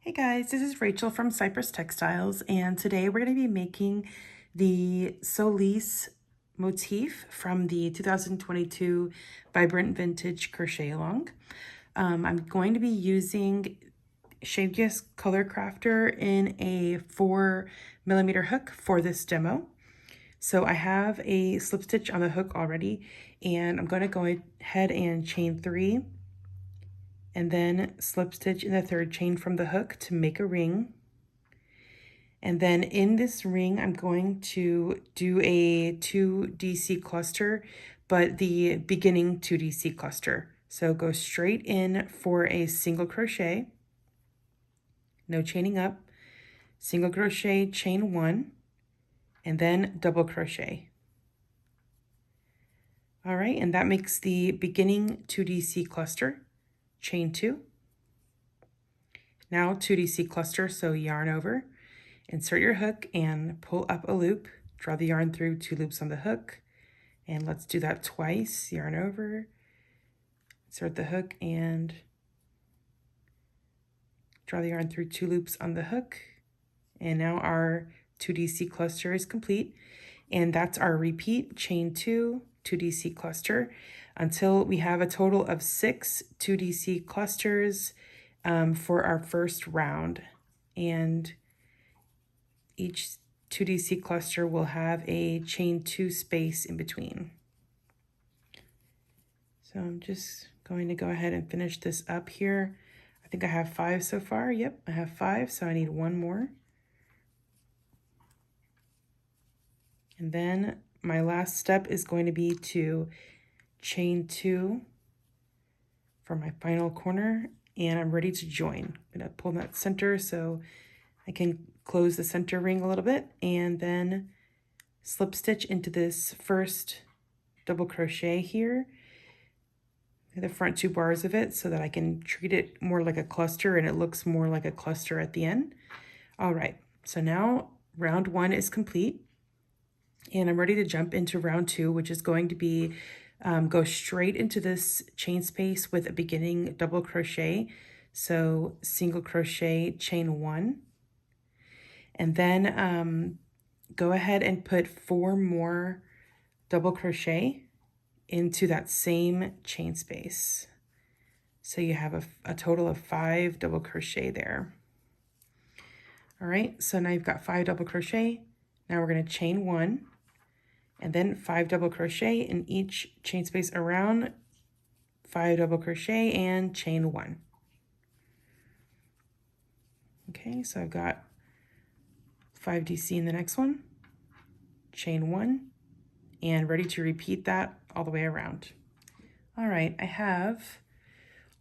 Hey guys, this is Rachel from Cypress Textiles, and today we're going to be making the Solis motif from the 2022 Vibrant Vintage Crochet Along. I'm going to be using Shameless Color Crafter in a 4mm hook for this demo. So I have a slip stitch on the hook already, and I'm going to go ahead and chain 3 and then slip stitch in the third chain from the hook to make a ring. And then in this ring, I'm going to do a 2DC cluster, but the beginning 2DC cluster. So go straight in for a single crochet, no chaining up, single crochet, chain 1, and then double crochet. All right, and that makes the beginning 2DC cluster. Chain 2. Now 2DC cluster, so yarn over, insert your hook and pull up a loop, draw the yarn through 2 loops on the hook, and let's do that twice. Yarn over, insert the hook and draw the yarn through 2 loops on the hook, and now our 2DC cluster is complete, and that's our repeat, chain 2, 2DC cluster, until we have a total of 6 2DC clusters for our first round. And each 2DC cluster will have a chain 2 space in between. So I'm just going to go ahead and finish this up here. I think I have 5 so far. Yep, I have 5, so I need 1 more. And then my last step is going to be to chain 2 for my final corner, and I'm ready to join. I'm going to pull that center so I can close the center ring a little bit, and then slip stitch into this first double crochet here, the front 2 bars of it, so that I can treat it more like a cluster and it looks more like a cluster at the end. All right, so now round 1 is complete, and I'm ready to jump into round 2, which is going to be go straight into this chain space with a beginning double crochet. So single crochet, chain 1, and then go ahead and put 4 more double crochet into that same chain space. So you have a total of 5 double crochet there. All right, so now you've got 5 double crochet. Now we're going to chain 1 and then 5 double crochet in each chain space around, 5 double crochet and chain 1. Okay, so I've got 5 DC in the next one, chain 1, and ready to repeat that all the way around. All right, I have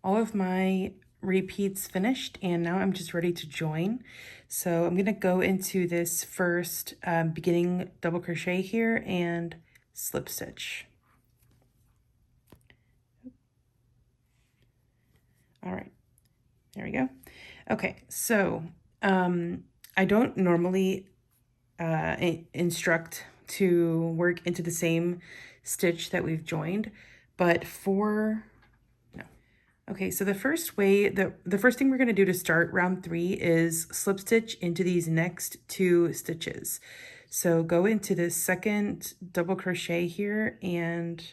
all of my repeats finished, and now I'm just ready to join. So I'm going to go into this first beginning double crochet here and slip stitch. All right, there we go. Okay, so I don't normally instruct to work into the same stitch that we've joined, but okay, so the first thing we're going to do to start round 3 is slip stitch into these next 2 stitches. So go into this second double crochet here and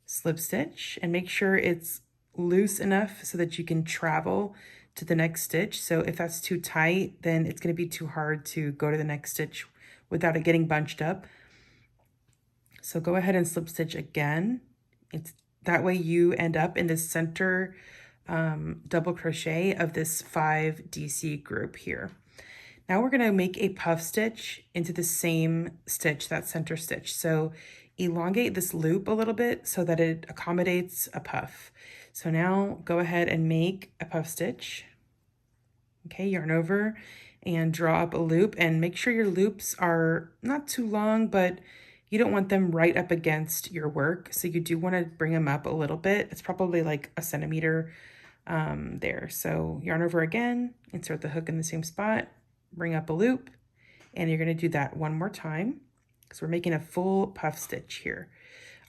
slip stitch, and make sure it's loose enough so that you can travel to the next stitch. So if that's too tight, then it's going to be too hard to go to the next stitch without it getting bunched up. So go ahead and slip stitch again. That way you end up in the center double crochet of this 5 DC group here. Now we're going to make a puff stitch into the same stitch, that center stitch. So elongate this loop a little bit so that it accommodates a puff. So now go ahead and make a puff stitch. Okay, yarn over and draw up a loop, and make sure your loops are not too long, but you don't want them right up against your work. So you do want to bring them up a little bit. It's probably like a centimeter there. So yarn over again, insert the hook in the same spot, bring up a loop, and you're going to do that 1 more time because we're making a full puff stitch here.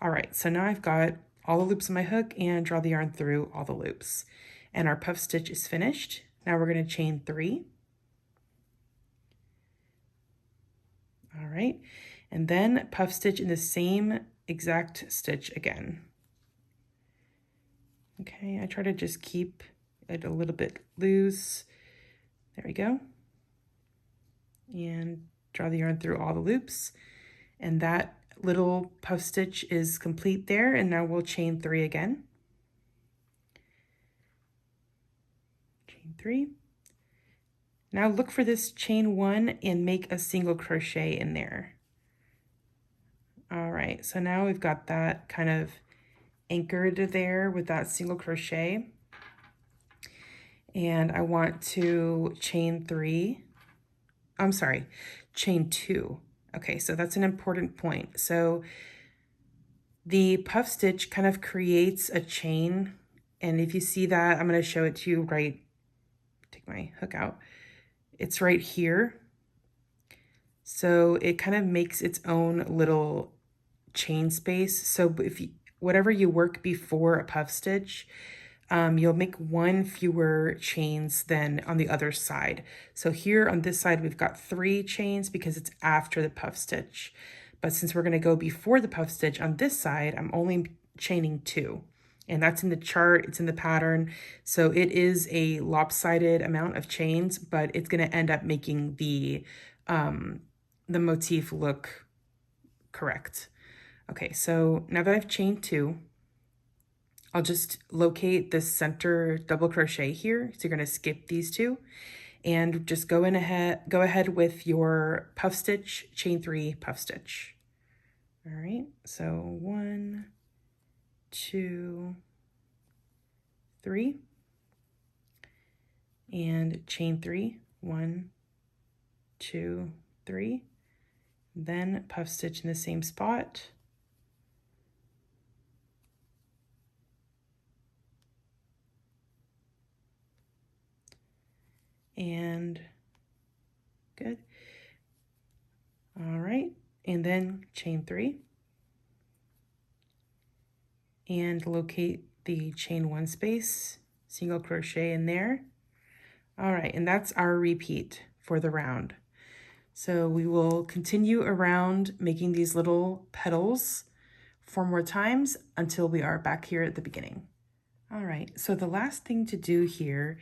All right, so now I've got all the loops on my hook and draw the yarn through all the loops, and our puff stitch is finished. Now we're going to chain 3. All right, and then puff stitch in the same exact stitch again. Okay, I try to just keep it a little bit loose. There we go. And draw the yarn through all the loops. And that little puff stitch is complete there. And now we'll chain 3 again. Chain 3. Now look for this chain 1 and make a single crochet in there. All right, so now we've got that kind of anchored there with that single crochet. And I want to chain 3. I'm sorry, chain 2. Okay, so that's an important point. So the puff stitch kind of creates a chain. And if you see that, I'm going to show it to you right, take my hook out. It's right here. So it kind of makes its own little chain space. So if you, whatever you work before a puff stitch, you'll make 1 fewer chains than on the other side. So here on this side, we've got 3 chains because it's after the puff stitch. But since we're going to go before the puff stitch on this side, I'm only chaining 2. And that's in the chart, it's in the pattern. So it is a lopsided amount of chains, but it's going to end up making the motif look correct. Okay, so now that I've chained 2, I'll just locate this center double crochet here. So you're going to skip these 2 and just go ahead with your puff stitch, chain 3, puff stitch. All right, so 1, 2, 3, and chain 3, 1, 2, 3, then puff stitch in the same spot. And good. All right, and then chain 3 and locate the chain 1 space, single crochet in there. All right, and that's our repeat for the round. So we will continue around making these little petals 4 more times until we are back here at the beginning. All right, so the last thing to do here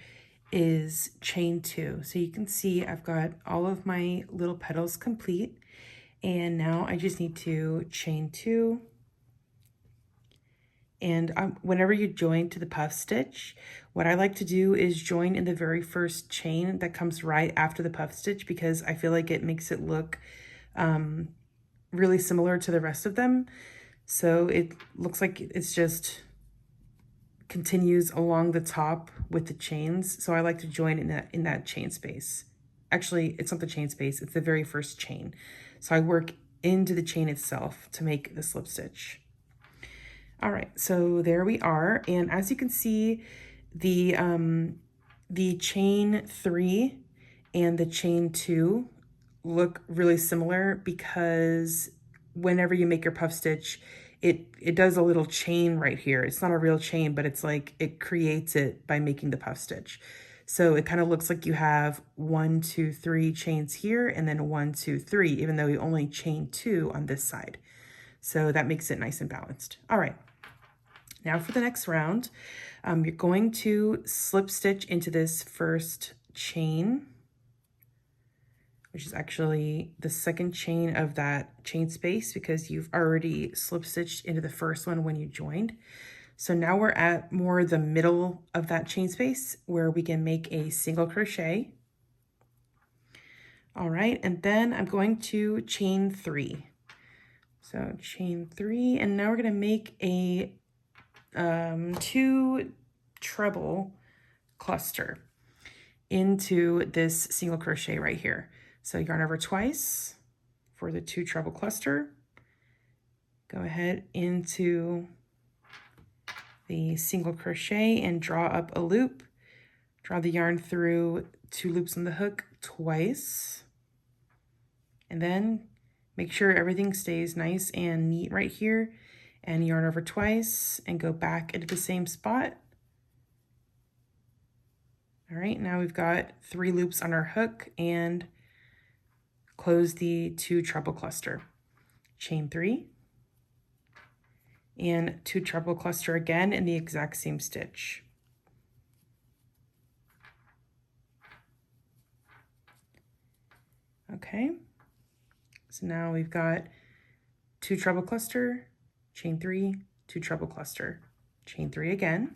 is chain 2. So you can see I've got all of my little petals complete, and now I just need to chain 2. And whenever you join to the puff stitch, what I like to do is join in the very first chain that comes right after the puff stitch, because I feel like it makes it look really similar to the rest of them. So it looks like it's just continues along the top with the chains. So I like to join in that chain space. Actually, it's not the chain space, it's the very first chain. So I work into the chain itself to make the slip stitch. All right, so there we are. And as you can see, the chain 3 and the chain 2 look really similar because whenever you make your puff stitch, it does a little chain right here. It's not a real chain, but it's like it creates it by making the puff stitch. So it kind of looks like you have 1, 2, 3 chains here, and then 1, 2, 3, even though you only chain 2 on this side. So that makes it nice and balanced. All right, now for the next round, you're going to slip stitch into this first chain, which is actually the second chain of that chain space because you've already slip stitched into the first one when you joined. So now we're at more the middle of that chain space where we can make a single crochet. All right, and then I'm going to chain 3. So chain 3, and now we're going to make a 2 treble cluster into this single crochet right here. So yarn over twice for the 2 treble cluster. Go ahead into the single crochet and draw up a loop. Draw the yarn through 2 loops on the hook twice. And then make sure everything stays nice and neat right here. And yarn over twice and go back into the same spot. All right, now we've got 3 loops on our hook and close the 2 treble cluster. Chain 3 and 2 treble cluster again in the exact same stitch. Okay, so now we've got 2 treble cluster, chain 3, 2 treble cluster, chain 3 again,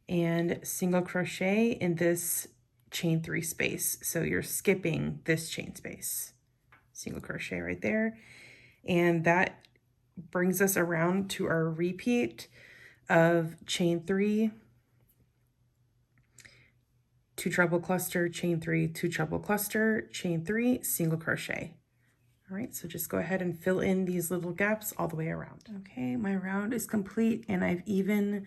and single crochet in this chain 3 space. So you're skipping this chain space. Single crochet right there, and that brings us around to our repeat of chain 3, 2 treble cluster, chain 3, 2 treble cluster, chain 3, single crochet. All right, so just go ahead and fill in these little gaps all the way around. Okay, my round is complete, and I've even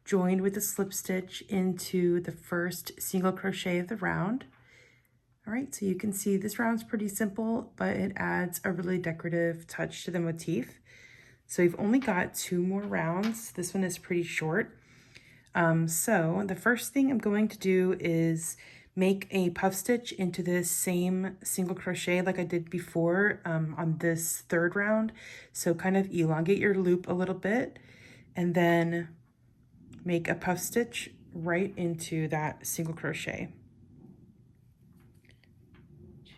joined with a slip stitch into the first single crochet of the round. All right, so you can see this round's pretty simple, but it adds a really decorative touch to the motif. So we've only got 2 more rounds. This one is pretty short. So the first thing I'm going to do is make a puff stitch into this same single crochet like I did before on this 3rd round. So kind of elongate your loop a little bit and then make a puff stitch right into that single crochet.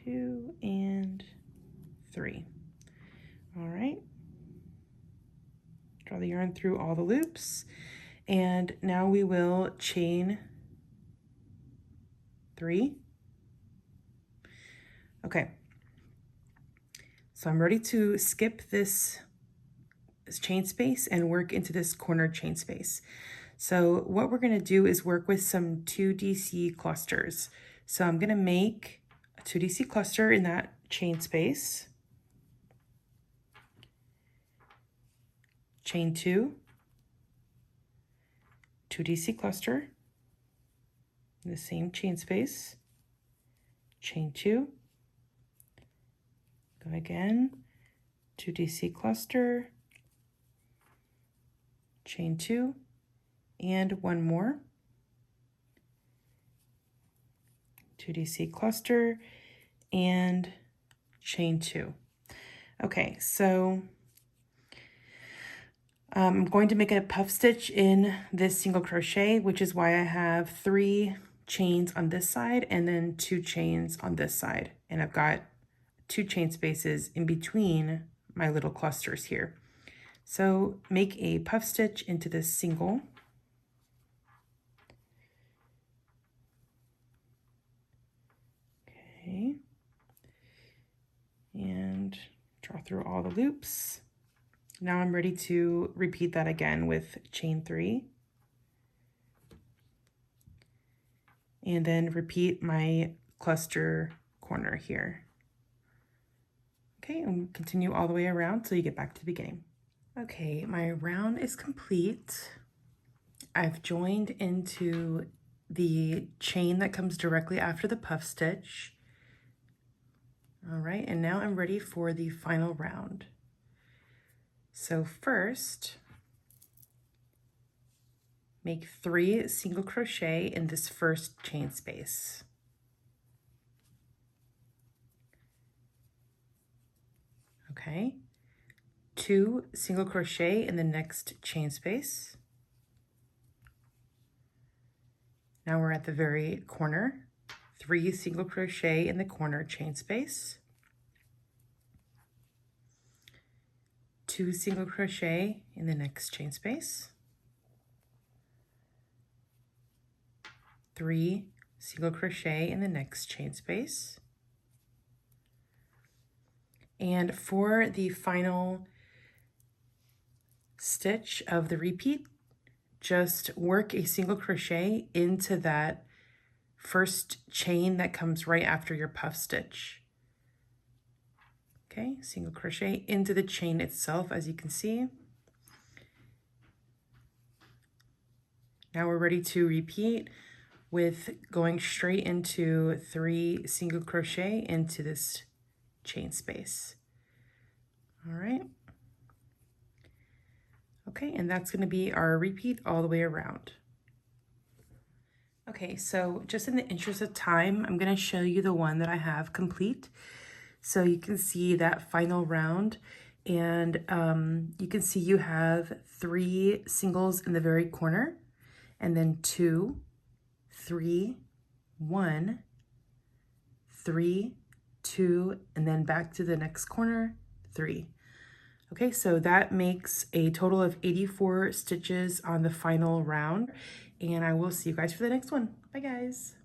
2 and 3. All right. Draw the yarn through all the loops. And now we will chain 3. Okay, so I'm ready to skip this chain space and work into this corner chain space. So what we're going to do is work with some 2DC clusters. So I'm going to make a 2DC cluster in that chain space, chain 2, 2DC cluster in the same chain space, chain 2, go again, 2DC cluster, chain 2, and 1 more, 2DC cluster, and chain 2. Okay, so I'm going to make a puff stitch in this single crochet, which is why I have 3 chains on this side and then 2 chains on this side. And I've got 2 chain spaces in between my little clusters here. So make a puff stitch into this single. Okay. And draw through all the loops. Now I'm ready to repeat that again with chain 3. And then repeat my cluster corner here. Okay, and continue all the way around till you get back to the beginning. Okay, my round is complete. I've joined into the chain that comes directly after the puff stitch. All right, and now I'm ready for the final round. So first, make 3 single crochet in this first chain space. Okay, 2 single crochet in the next chain space. Now we're at the very corner, 3 single crochet in the corner chain space. 2 single crochet in the next chain space, 3 single crochet in the next chain space, and for the final stitch of the repeat, just work a single crochet into that first chain that comes right after your puff stitch. Okay, single crochet into the chain itself, as you can see. Now we're ready to repeat with going straight into 3 single crochet into this chain space. All right. Okay, and that's going to be our repeat all the way around. Okay, so just in the interest of time, I'm gonna show you the one that I have complete. So you can see that final round, and you can see you have 3 singles in the very corner, and then 2, 3, 1, 3, 2, and then back to the next corner, 3. Okay, so that makes a total of 84 stitches on the final round, and I will see you guys for the next one. Bye, guys.